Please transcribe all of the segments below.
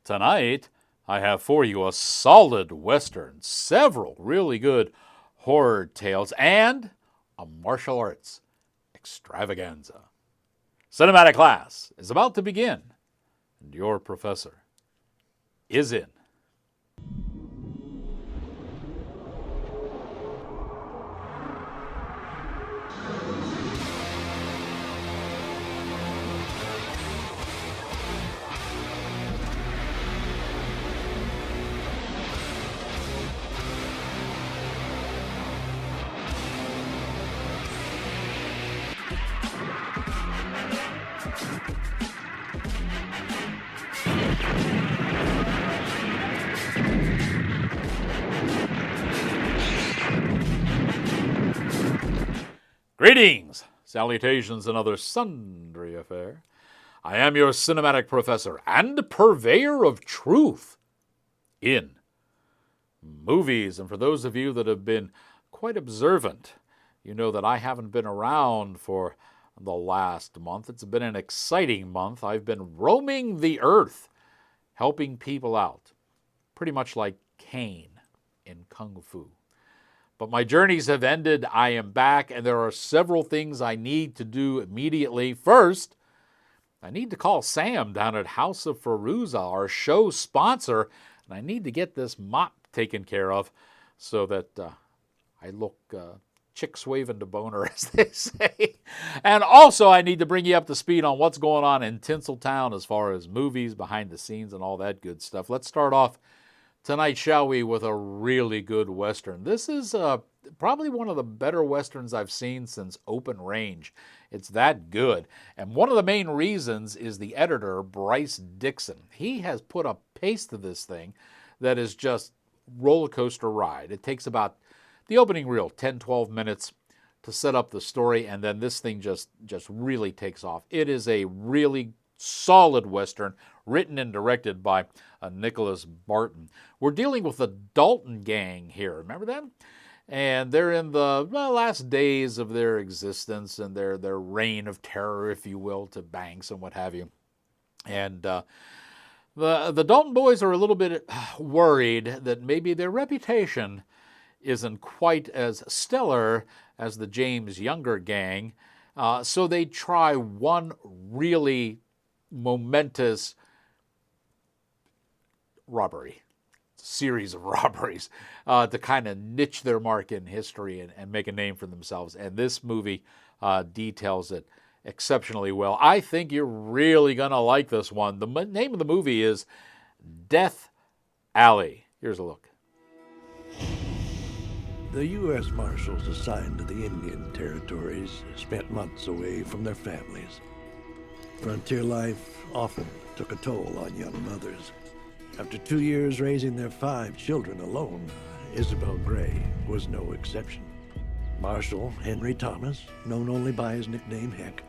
Tonight, I have for you a solid Western, several really good horror tales, and a martial arts extravaganza. Cinematic class is about to begin, and your professor is in. Greetings, salutations, and other sundry affair. I am your cinematic professor and purveyor of truth in movies. And for those of you that have been quite observant, you know that I haven't been around for the last month. It's been an exciting month. I've been roaming the earth, helping people out, pretty much like Kane in Kung Fu. But my journeys have ended. I am back, and there are several things I need to do immediately. First, I need to call Sam down at House of Feruza, our show sponsor, and I need to get this mop taken care of so that I look chicks waving to boner, as they say. And also, I need to bring you up to speed on what's going on in Tinseltown as far as movies, behind the scenes, and all that good stuff. Let's start off tonight, shall we, with a really good Western. This is probably one of the better Westerns I've seen since Open Range. It's that good. And one of the main reasons is the editor, Bryce Dixon. He has put a pace to this thing that is just roller coaster ride. It takes about the opening reel, 10, 12 minutes to set up the story, and then this thing just really takes off. It is a really solid Western, written and directed by Nicholas Barton. We're dealing with the Dalton gang here. Remember them? And they're in the last days of their existence and their reign of terror, if you will, to banks and what have you. And the Dalton boys are a little bit worried that maybe their reputation isn't quite as stellar as the James Younger gang. So they try one really momentous robbery, series of robberies, to kind of niche their mark in history and make a name for themselves. And this movie details it exceptionally well. I think you're really going to like this one. The name of the movie is Death Alley. Here's a look. The U.S. Marshals assigned to the Indian Territories spent months away from their families. Frontier life often took a toll on young mothers. After 2 years raising their 5 children alone, Isabel Gray was no exception. Marshal Henry Thomas, known only by his nickname Heck,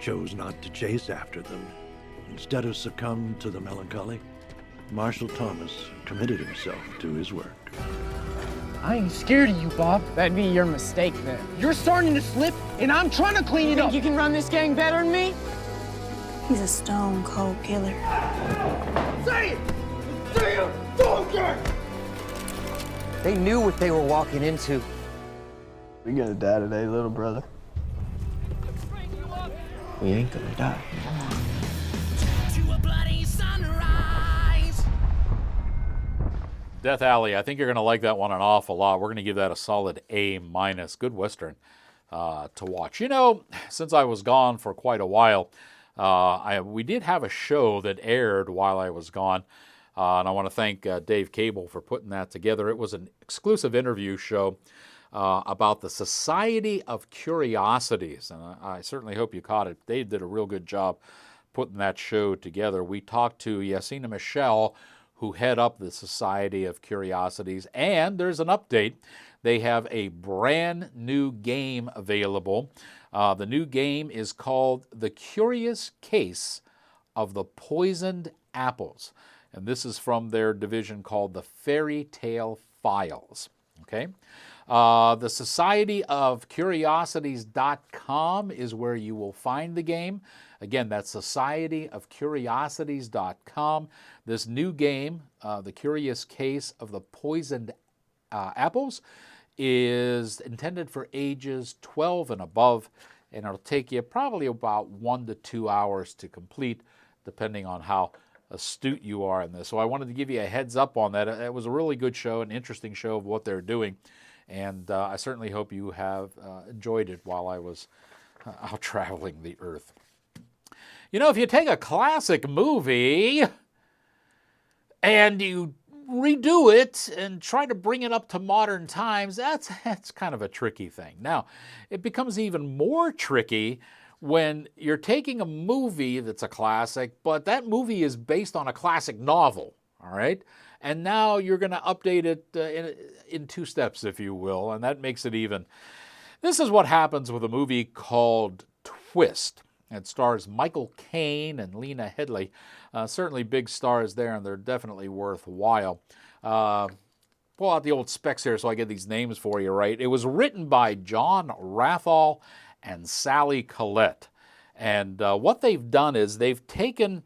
chose not to chase after them. Instead of succumb to the melancholy, Marshal Thomas committed himself to his work. I ain't scared of you, Bob. That'd be your mistake, then. You're starting to slip, and I'm trying to clean it up. You can run this gang better than me? He's a stone-cold killer. Say it! Say it! Soldier! They knew what they were walking into. We gonna die today, little brother. We ain't gonna die. Death Alley. I think you're going to like that one an awful lot. We're going to give that a solid A-. Good Western to watch. You know, since I was gone for quite a while, we did have a show that aired while I was gone, and I want to thank Dave Cable for putting that together. It was an exclusive interview show about the Society of Curiosities, and I certainly hope you caught it. Dave did a real good job putting that show together. We talked to Yasina Michelle, who head up the Society of Curiosities, and there's an update. They have a brand new game available. The new game is called The Curious Case of the Poisoned Apples, and this is from their division called the Fairy Tale Files. Okay? The Society of Curiosities.com is where you will find the game. Again, that's societyofcuriosities.com. This new game, The Curious Case of the Poisoned Apples, is intended for ages 12 and above, and it'll take you probably about 1 to 2 hours to complete, depending on how astute you are in this. So I wanted to give you a heads up on that. It was a really good show, an interesting show of what they're doing, and I certainly hope you have enjoyed it while I was out traveling the earth. You know, if you take a classic movie and you redo it and try to bring it up to modern times, that's kind of a tricky thing. Now, it becomes even more tricky when you're taking a movie that's a classic, but that movie is based on a classic novel, all right? And now you're going to update it in 2 steps, if you will, and that makes it even. This is what happens with a movie called Twist. It stars Michael Caine and Lena Headey. Certainly big stars there, and they're definitely worthwhile. Pull out the old specs here so I get these names for you right. It was written by John Rathall and Sally Collette. And what they've done is they've taken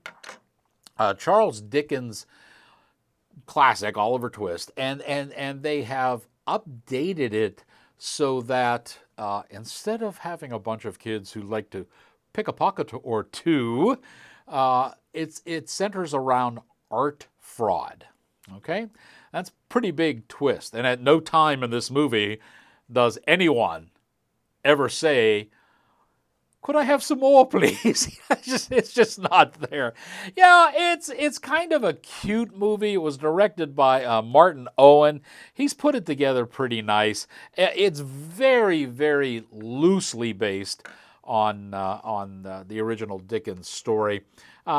Charles Dickens' classic, Oliver Twist, and they have updated it so that instead of having a bunch of kids who like to pick a pocket or two, it centers around art fraud. Okay? That's a pretty big twist. And at no time in this movie does anyone ever say, "Could I have some more, please?" It's just not there. Yeah, it's kind of a cute movie. It was directed by Martin Owen. He's put it together pretty nice. It's very, very loosely based on the original Dickens story.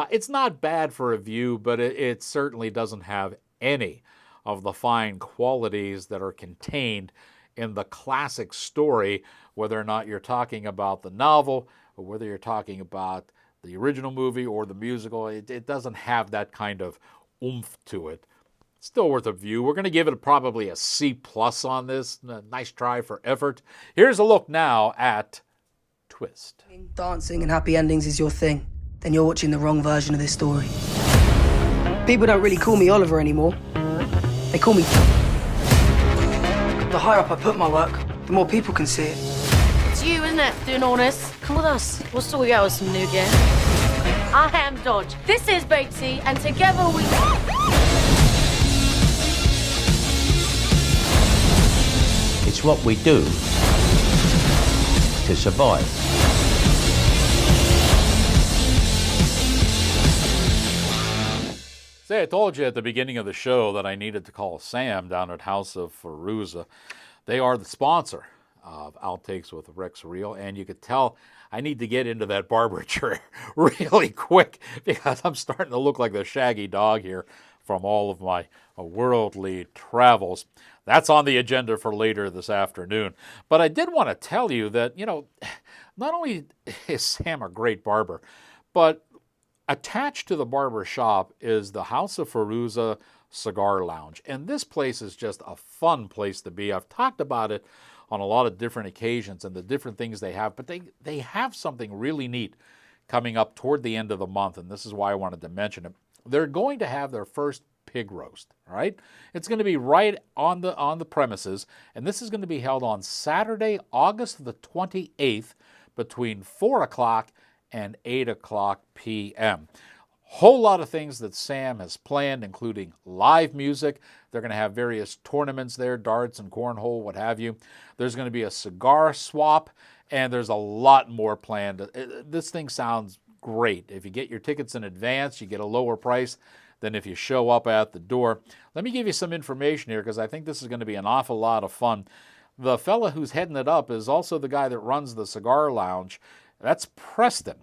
It's not bad for a view, but it certainly doesn't have any of the fine qualities that are contained in the classic story, whether or not you're talking about the novel or whether you're talking about the original movie or the musical. It doesn't have that kind of oomph to it. Still worth a view. We're going to give it probably a C+ on this. Nice try for effort. Here's a look now at Twist. Dancing and happy endings is your thing, then you're watching the wrong version of this story. People don't really call me Oliver anymore. They call me... The higher up I put my work, the more people can see it. It's you, isn't it, doing all this? Come with us. We'll sort you out with some new gear. I am Dodge. This is Batesy, and together we... It's what we do to survive. Say, I told you at the beginning of the show that I needed to call Sam down at House of Fairuza. They are the sponsor of Outtakes with Rex Real, and you could tell I need to get into that barber chair really quick because I'm starting to look like the Shaggy Dog here from all of my worldly travels. That's on the agenda for later this afternoon. But I did want to tell you that, not only is Sam a great barber, but attached to the barber shop is the House of Fairuza Cigar Lounge. And this place is just a fun place to be. I've talked about it on a lot of different occasions and the different things they have, but they have something really neat coming up toward the end of the month, and this is why I wanted to mention it. They're going to have their first pig roast, all right? It's going to be right on the premises, and this is going to be held on Saturday, August the 28th, between 4 o'clock and 8 o'clock p.m. Whole lot of things that Sam has planned, including live music. They're going to have various tournaments there, darts and cornhole, what have you. There's going to be a cigar swap, and there's a lot more planned. This thing sounds great. If you get your tickets in advance, you get a lower price than if you show up at the door. Let me give you some information here because I think this is going to be an awful lot of fun. The fella who's heading it up is also the guy that runs the cigar lounge. That's Preston.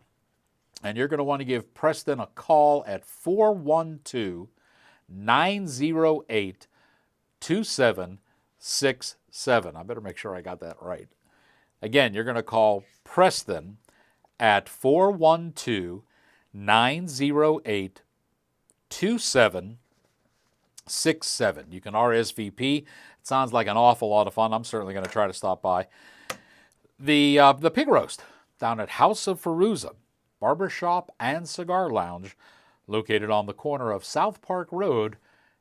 And you're going to want to give Preston a call at 412-908-2767. I better make sure I got that right. Again, you're going to call Preston at 412-908-2767. You can RSVP. It sounds like an awful lot of fun. I'm certainly going to try to stop by. The pig roast down at House of Fairuza barbershop and cigar lounge located on the corner of South Park Road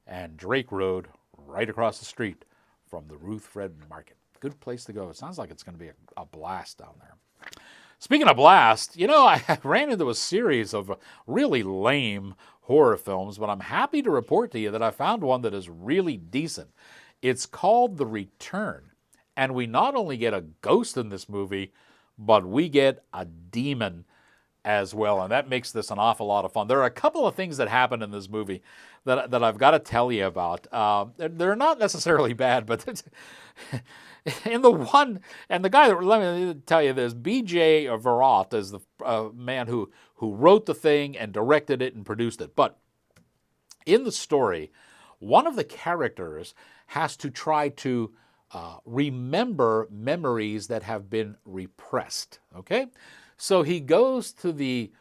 and Drake Road, right across the street from the Ruth Fred Market. Good place to go. It sounds like it's going to be a blast down there. Speaking of blast, I ran into a series of really lame horror films, but I'm happy to report to you that I found one that is really decent. It's called The Return, and we not only get a ghost in this movie, but we get a demon as well, and that makes this an awful lot of fun. There are a couple of things that happen in this movie that I've got to tell you about. They're not necessarily bad, but in the one, and the guy that, let me tell you this, B.J. Verot is the man who wrote the thing and directed it and produced it. But in the story, one of the characters has to try to remember memories that have been repressed, okay? So he goes to the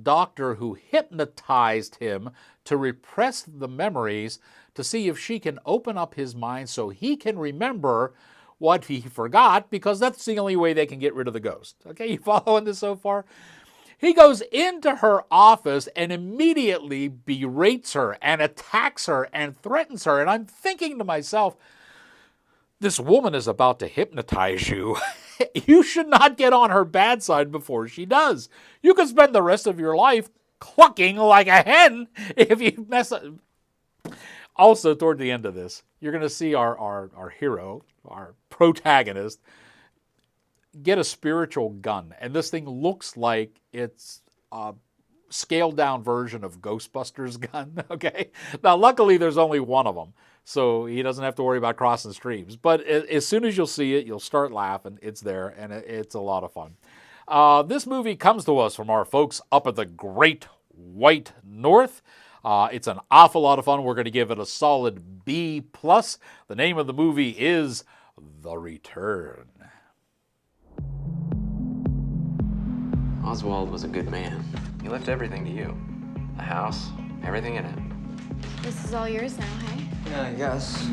doctor who hypnotized him to repress the memories to see if she can open up his mind so he can remember what he forgot, because that's the only way they can get rid of the ghost. Okay, you following this so far? He goes into her office and immediately berates her and attacks her and threatens her. And I'm thinking to myself, this woman is about to hypnotize you. You should not get on her bad side before she does. You could spend the rest of your life clucking like a hen if you mess up. Also, toward the end of this, you're going to see our hero, our protagonist, get a spiritual gun. And this thing looks like it's a scaled down version of Ghostbusters gun, okay? Now, luckily, there's only one of them, so he doesn't have to worry about crossing streams. But as soon as you'll see it, you'll start laughing. It's there, and it's a lot of fun. This movie comes to us from our folks up at the Great White North. It's an awful lot of fun. We're going to give it a solid B+. The name of the movie is The Return. Oswald was a good man. He left everything to you. The house, everything in it. This is all yours now, hey? Yeah, I guess.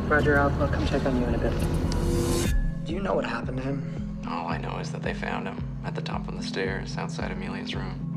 Roger, I'll come check on you in a bit. Do you know what happened to him? All I know is that they found him at the top of the stairs outside Amelia's room.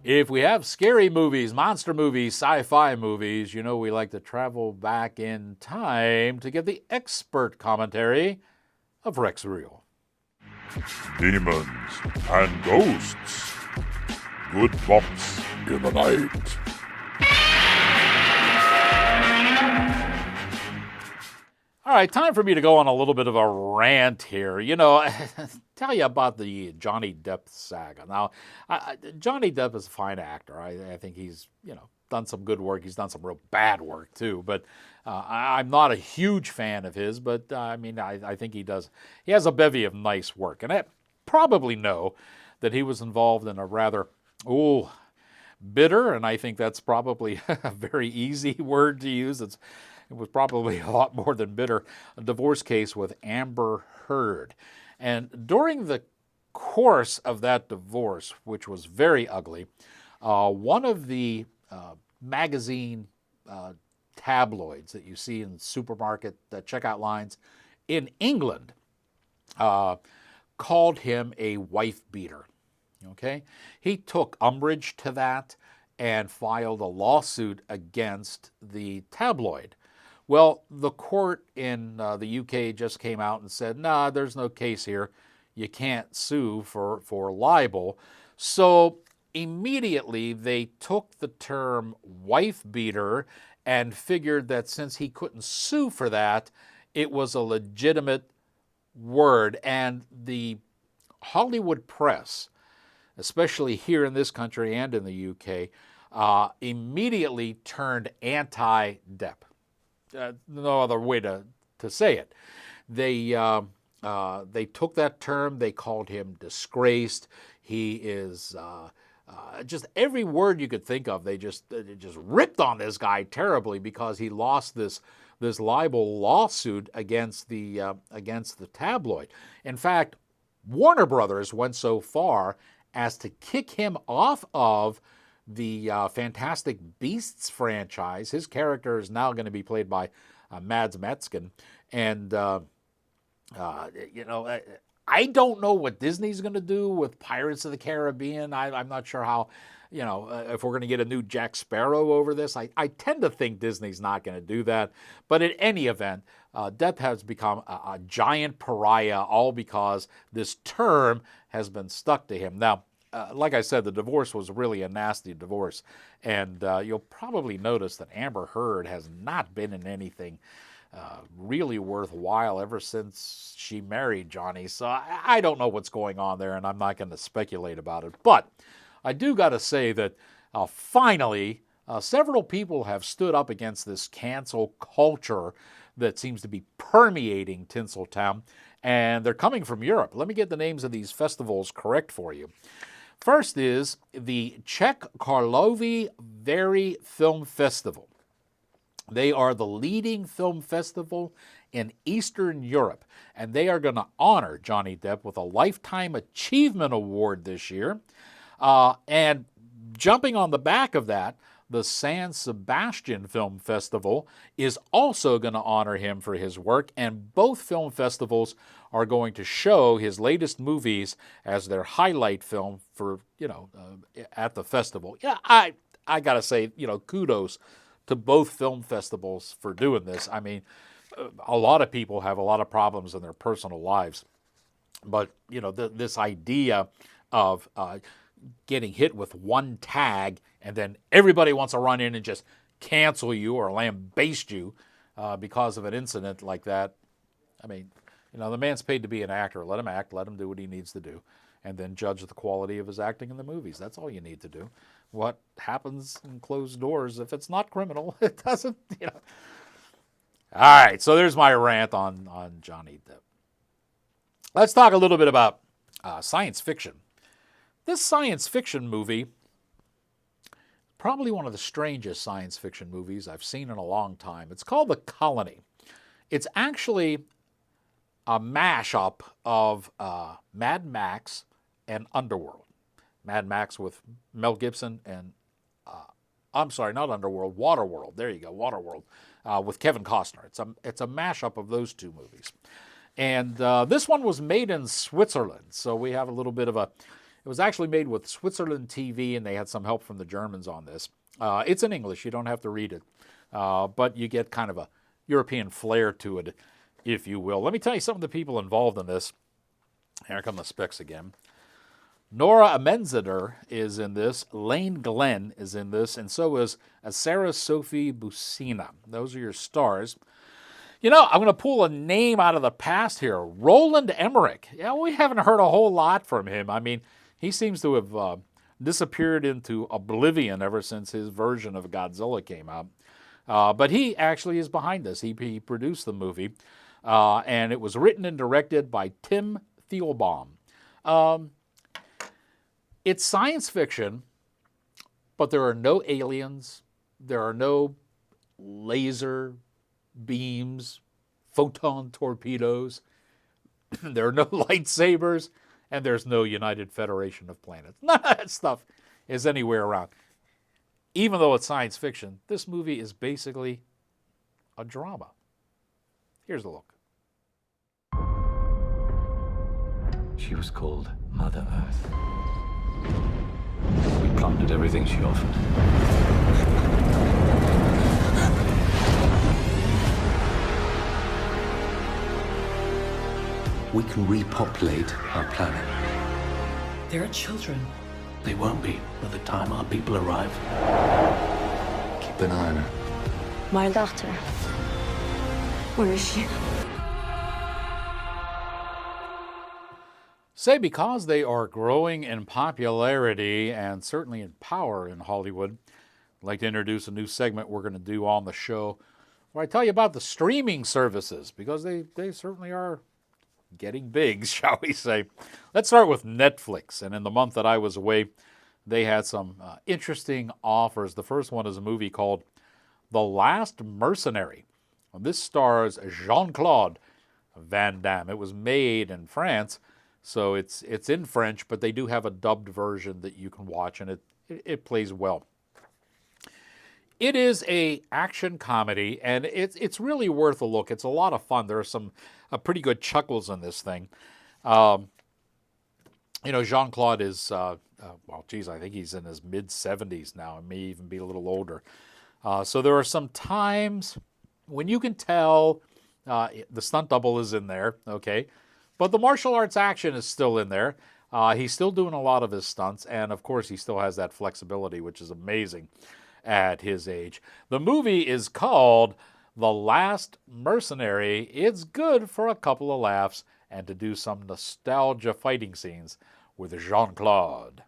If we have scary movies, monster movies, sci-fi movies, we like to travel back in time to get the expert commentary of Rex Reel. Demons and ghosts. Good bops in the night. All right, time for me to go on a little bit of a rant here. Tell you about the Johnny Depp saga. Now, Johnny Depp is a fine actor. I think he's, done some good work. He's done some real bad work, too. But I'm not a huge fan of his, but I think he does. He has a bevy of nice work. And I probably know that he was involved in a rather, bitter, and I think that's probably a very easy word to use. It was probably a lot more than bitter, a divorce case with Amber Heard. And during the course of that divorce, which was very ugly, one of the magazine tabloids that you see in supermarket checkout lines in England called him a wife beater. Okay? He took umbrage to that and filed a lawsuit against the tabloid. Well, the court in the UK just came out and said, nah, there's no case here. You can't sue for libel. So immediately they took the term wife beater and figured that since he couldn't sue for that, it was a legitimate word. And the Hollywood press, especially here in this country and in the UK, immediately turned anti-Depp. No other way to say it. They took that term. They called him disgraced. He is just every word you could think of. They just ripped on this guy terribly because he lost this libel lawsuit against the tabloid. In fact, Warner Brothers went so far as to kick him off of the Fantastic Beasts franchise. His character is now going to be played by Mads Mikkelsen. And, I don't know what Disney's going to do with Pirates of the Caribbean. I'm not sure how, if we're going to get a new Jack Sparrow over this. I tend to think Disney's not going to do that. But in any event, Depp has become a giant pariah, all because this term has been stuck to him. Now, like I said, the divorce was really a nasty divorce. And you'll probably notice that Amber Heard has not been in anything really worthwhile ever since she married Johnny. So I don't know what's going on there, and I'm not going to speculate about it. But I do got to say that finally, several people have stood up against this cancel culture that seems to be permeating Tinseltown, and they're coming from Europe. Let me get the names of these festivals correct for you. First is the Czech Karlovy Vary Film Festival. They are the leading film festival in Eastern Europe, and they are going to honor Johnny Depp with a Lifetime Achievement Award this year. And jumping on the back of that, the San Sebastian Film Festival is also going to honor him for his work, and both film festivals are going to show his latest movies as their highlight film for, at the festival. Yeah, I got to say, kudos to both film festivals for doing this. I mean, a lot of people have a lot of problems in their personal lives, but this idea of getting hit with one tag and then everybody wants to run in and just cancel you or lambaste you because of an incident like that. I mean, the man's paid to be an actor. Let him act. Let him do what he needs to do, and then judge the quality of his acting in the movies. That's all you need to do. What happens in closed doors, if it's not criminal, it doesn't, All right, so there's my rant on Johnny Depp. Let's talk a little bit about science fiction. This science fiction movie, probably one of the strangest science fiction movies I've seen in a long time. It's called The Colony. It's actually a mashup of Mad Max and Underworld. Mad Max with Mel Gibson and, I'm sorry, not Underworld, Waterworld. There you go, Waterworld, with Kevin Costner. It's a mashup of those two movies. And this one was made in Switzerland, so we have a little bit of a, it was actually made with Switzerland TV, and they had some help from the Germans on this. It's in English, you don't have to read it, but you get kind of a European flair to it, if you will. Let me tell you some of the people involved in this. Here come the specs again. Nora Amenzider is in this. Lane Glenn is in this, and so is Sarah Sophie Buscina. Those are your stars. I'm going to pull a name out of the past here. Roland Emmerich. Yeah, we haven't heard a whole lot from him. I mean, he seems to have disappeared into oblivion ever since his version of Godzilla came out. But he actually is behind this. He produced the movie, and it was written and directed by Tim Thielbaum. It's science fiction, but there are no aliens. There are no laser beams, photon torpedoes. There are no lightsabers, and there's no United Federation of Planets. None of that stuff is anywhere around. Even though it's science fiction, this movie is basically a drama. Here's a look. She was called Mother Earth. We plundered everything she offered. We can repopulate our planet. There are children. They won't be by the time our people arrive. Keep an eye on her. My daughter. Where is she? Say because they are growing in popularity and certainly in power in Hollywood, I'd like to introduce a new segment we're going to do on the show where I tell you about the streaming services, because they certainly are getting big, shall we say. Let's start with Netflix. And in the month that I was away, they had some interesting offers. The first one is a movie called The Last Mercenary. This stars Jean-Claude Van Damme. It was made in France, So it's in French, but they do have a dubbed version that you can watch, and it plays well. It is a action comedy, and it's really worth a look. It's a lot of fun. There are some pretty good chuckles in this thing. Jean-Claude is, I think he's in his mid-70s now. It may even be a little older. So there are some times when you can tell the stunt double is in there, okay? But the martial arts action is still in there. He's still doing a lot of his stunts, and of course he still has that flexibility, which is amazing at his age. The movie is called The Last Mercenary. It's good for a couple of laughs and to do some nostalgia fighting scenes with Jean-Claude.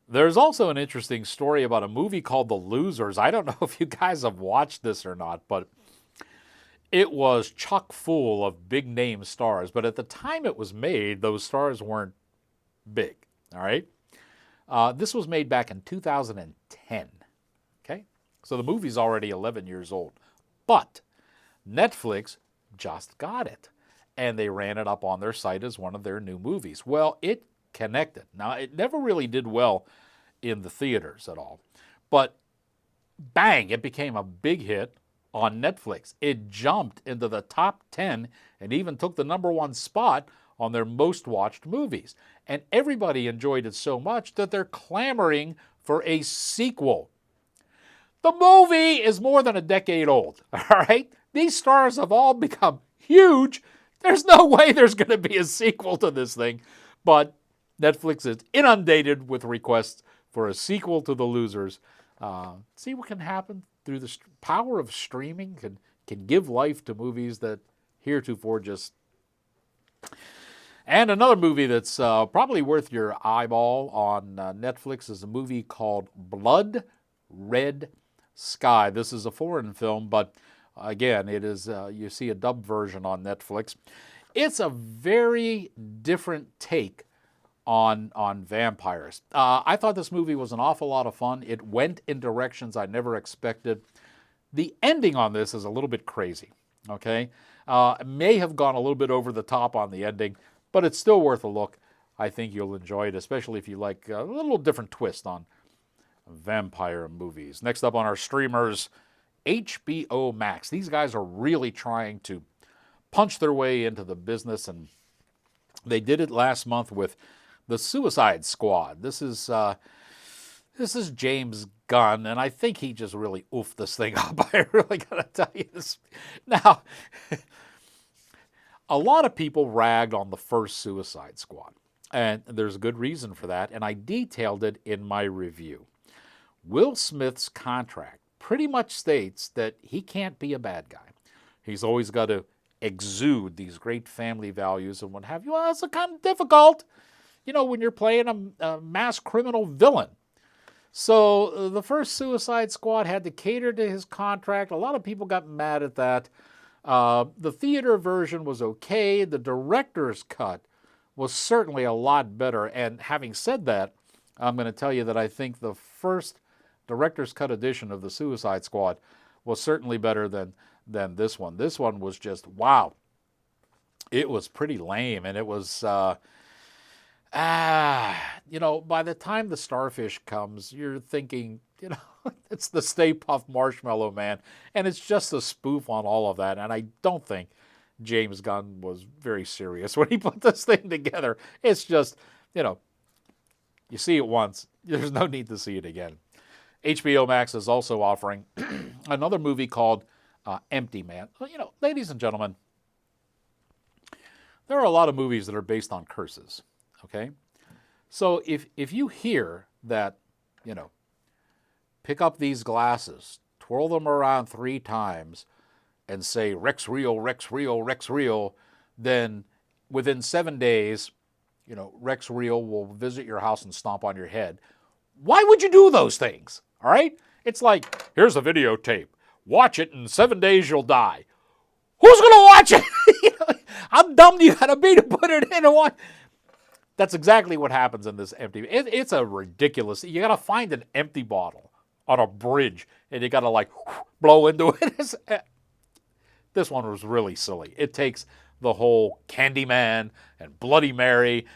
There's also an interesting story about a movie called The Losers. I don't know if you guys have watched this or not, but it was chock full of big-name stars. But at the time it was made, those stars weren't big, all right? This was made back in 2010, okay? So the movie's already 11 years old. But Netflix just got it, and they ran it up on their site as one of their new movies. Well, it connected. Now, it never really did well in the theaters at all, but bang, it became a big hit on Netflix. It jumped into the top 10 and even took the #1 spot on their most watched movies. And everybody enjoyed it so much that they're clamoring for a sequel. The movie is more than a decade old, all right? These stars have all become huge. There's no way there's going to be a sequel to this thing. But Netflix is inundated with requests for a sequel to The Losers. See what can happen through the power of streaming can give life to movies that heretofore just... And another movie that's probably worth your eyeball on Netflix is a movie called Blood Red Sky. This is a foreign film, but again, it is you see a dubbed version on Netflix. It's a very different take on vampires. I thought this movie was an awful lot of fun. It went in directions I never expected. The ending on this is a little bit crazy, okay? It may have gone a little bit over the top on the ending, but it's still worth a look. I think you'll enjoy it, especially if you like a little different twist on vampire movies. Next up on our streamers, HBO Max. These guys are really trying to punch their way into the business, and they did it last month with The Suicide Squad. This is James Gunn, and I think he just really oofed this thing up. I really gotta tell you this. Now, a lot of people ragged on the first Suicide Squad, and there's a good reason for that, and I detailed it in my review. Will Smith's contract pretty much states that he can't be a bad guy. He's always got to exude these great family values and what have you. Well, it's kind of difficult, when you're playing a mass criminal villain. So the first Suicide Squad had to cater to his contract. A lot of people got mad at that. The theater version was okay. The director's cut was certainly a lot better. And having said that, I'm going to tell you that I think the first director's cut edition of The Suicide Squad was certainly better than this one. This one was just, wow. It was pretty lame, and it was, by the time the starfish comes, you're thinking, it's the Stay Puft Marshmallow Man, and it's just a spoof on all of that, and I don't think James Gunn was very serious when he put this thing together. It's just, you see it once, there's no need to see it again. HBO Max is also offering another movie called Empty Man. Ladies and gentlemen, there are a lot of movies that are based on curses, okay? So if you hear that, pick up these glasses, twirl them around 3 times, and say, Rex Real, Rex Real, Rex Real, then within 7 days, Rex Real will visit your house and stomp on your head. Why would you do those things? All right? It's like, here's a videotape. Watch it, in 7 days you'll die. Who's going to watch it? How dumb do you got to be to put it in and watch? That's exactly what happens in this empty. It's a ridiculous. You got to find an empty bottle on a bridge, and you got to blow into it. This one was really silly. It takes the whole Candyman and Bloody Mary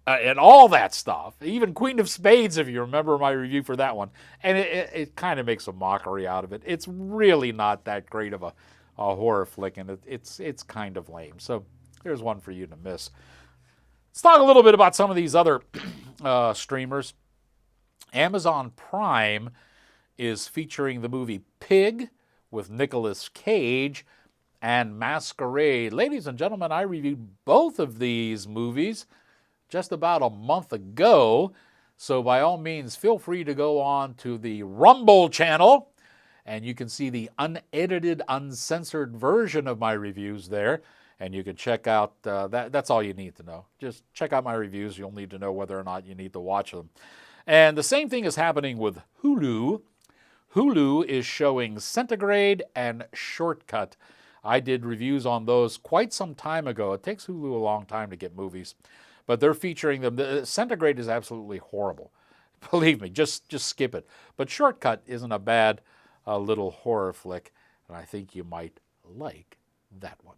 and all that stuff. Even Queen of Spades, if you remember my review for that one. And it kind of makes a mockery out of it. It's really not that great of a horror flick, and it's kind of lame. So there's one for you to miss. Let's talk a little bit about some of these other streamers. Amazon Prime is featuring the movie Pig with Nicolas Cage and Masquerade. Ladies and gentlemen, I reviewed both of these movies just about a month ago. So by all means, feel free to go on to the Rumble channel, and you can see the unedited, uncensored version of my reviews there. And you can check out, that's all you need to know. Just check out my reviews. You'll need to know whether or not you need to watch them. And the same thing is happening with Hulu. Hulu is showing Centigrade and Shortcut. I did reviews on those quite some time ago. It takes Hulu a long time to get movies, but they're featuring them. The Centigrade is absolutely horrible. Believe me, just skip it. But Shortcut isn't a bad little horror flick, and I think you might like that one.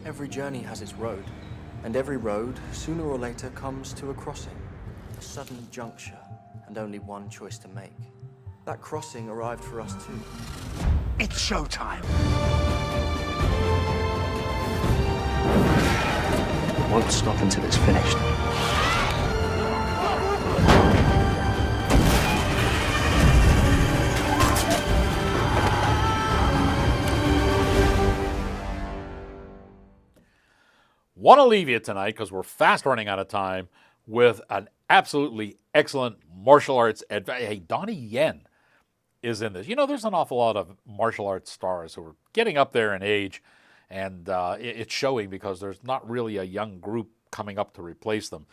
Every journey has its road, and every road, sooner or later, comes to a crossing, a sudden juncture, and only one choice to make. That crossing arrived for us too. It's showtime. It won't stop until it's finished. Want to leave you tonight, because we're fast running out of time, with an absolutely excellent martial arts Hey, Donnie Yen is in this. You know, there's an awful lot of martial arts stars who are getting up there in age, and it's showing because there's not really a young group coming up to replace them.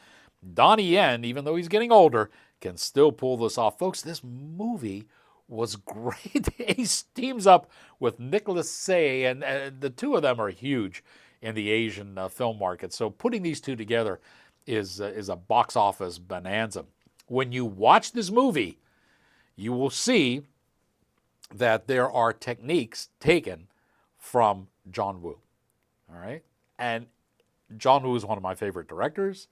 Donnie Yen, even though he's getting older, can still pull this off. Folks, this movie was great. He teams up with Nicholas Tsay, and the two of them are huge in the Asian film market. So putting these two together is a box office bonanza. When you watch this movie, you will see that there are techniques taken from John Woo. All right? And John Woo is one of my favorite directors.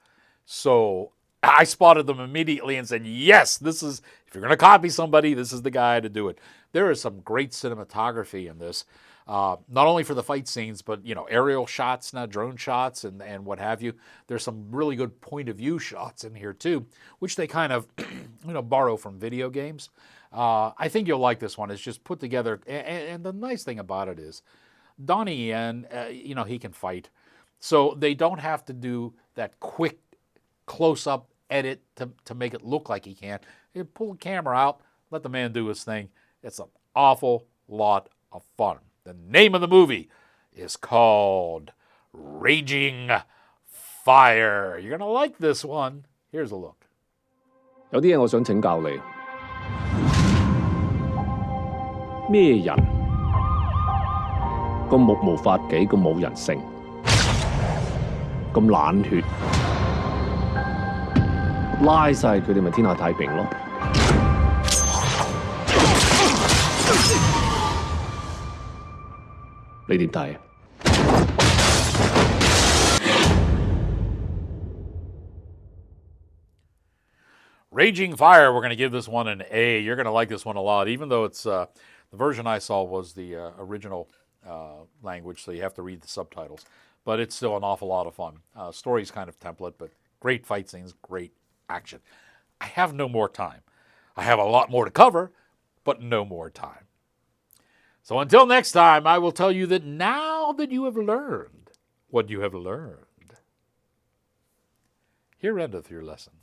So I spotted them immediately and said, yes, this is, if you're going to copy somebody, this is the guy to do it. There is some great cinematography in this. Not only for the fight scenes, but, you know, aerial shots, now drone shots and what have you. There's some really good point of view shots in here too, which they kind of, you know, borrow from video games. I think you'll like this one. It's just put together. And the nice thing about it is Donnie Yen, you know, he can fight. So they don't have to do that quick close-up edit to make it look like he can. You pull the camera out, let the man do his thing. It's an awful lot of fun. The name of the movie is called Raging Fire. You're going to like this one. Here's a look. 有啲嘢我想請教你。咩人咁目無法紀，咁冇人性，咁冷血，拉晒佢哋咪天下太平咯？ 你點睇？ Raging Fire, we're going to give this one an A. You're going to like this one a lot, even though it's the version I saw was the original language, so you have to read the subtitles. But it's still an awful lot of fun. Story's kind of template, but great fight scenes, great action. I have no more time. I have a lot more to cover, but no more time. So until next time, I will tell you that now that you have learned what you have learned, here endeth your lesson.